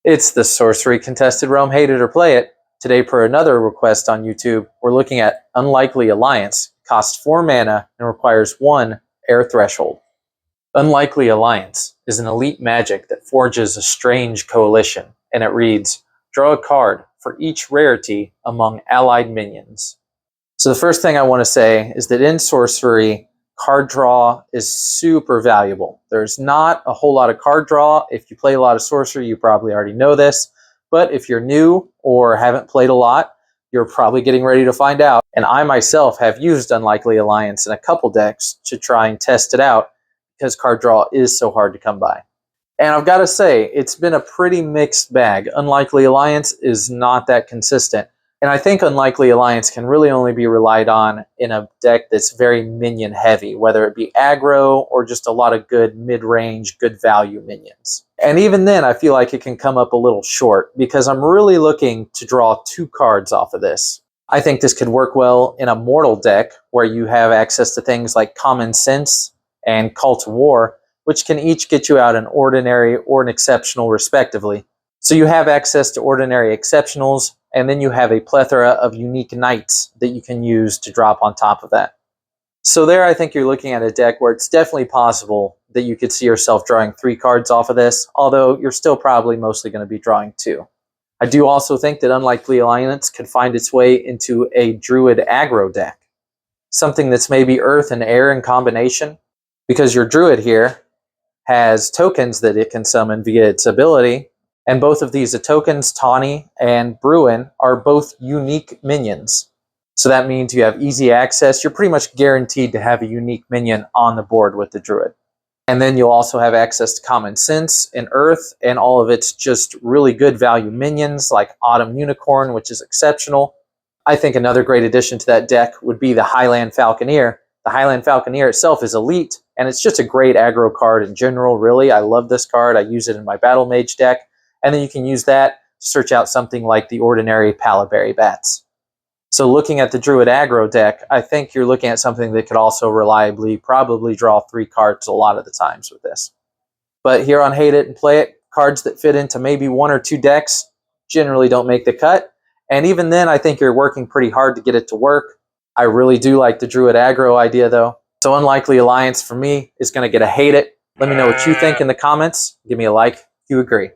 It's the Sorcery Contested Realm, Hate It or Play It. Today, per another request on YouTube, we're looking at Unlikely Alliance. Costs 4 mana and requires 1 air threshold. Unlikely Alliance is an elite magic that forges a strange coalition, and it reads, draw a card for each rarity among allied minions. So the first thing I want to say is that in Sorcery, card draw is super valuable. There's not a whole lot of card draw. If you play a lot of Sorcery, you probably already know this. But if you're new or haven't played a lot, you're probably getting ready to find out. And I myself have used Unlikely Alliance in a couple decks to try and test it out because card draw is so hard to come by. And I've got to say, it's been a pretty mixed bag. Unlikely Alliance is not that consistent. And I think Unlikely Alliance can really only be relied on in a deck that's very minion heavy, whether it be aggro or just a lot of good mid-range, good value minions. And even then, I feel like it can come up a little short because I'm really looking to draw 2 cards off of this. I think this could work well in a mortal deck where you have access to things like Common Sense and Call to War, which can each get you out an ordinary or an exceptional respectively. So you have access to ordinary exceptionals, and then you have a plethora of unique knights that you can use to drop on top of that. So there I think you're looking at a deck where it's definitely possible that you could see yourself drawing 3 cards off of this, although you're still probably mostly going to be drawing 2. I do also think that Unlikely Alliance could find its way into a Druid aggro deck. Something that's maybe earth and air in combination, because your Druid here has tokens that it can summon via its ability, and both of these tokens, Tawny and Bruin, are both unique minions. So that means you have easy access. You're pretty much guaranteed to have a unique minion on the board with the Druid. And then you'll also have access to Common Sense and Earth, and all of its just really good value minions like Autumn Unicorn, which is exceptional. I think another great addition to that deck would be the Highland Falconeer. The Highland Falconeer itself is elite, and it's just a great aggro card in general, really. I love this card. I use it in my Battle Mage deck. And then you can use that to search out something like the ordinary Palaberry Bats. So looking at the Druid aggro deck, I think you're looking at something that could also reliably probably draw 3 cards a lot of the times with this. But here on Hate It and Play It, cards that fit into maybe 1 or 2 decks generally don't make the cut. And even then, I think you're working pretty hard to get it to work. I really do like the Druid aggro idea, though. So Unlikely Alliance, for me, is going to get a Hate It. Let me know what you think in the comments. Give me a like if you agree.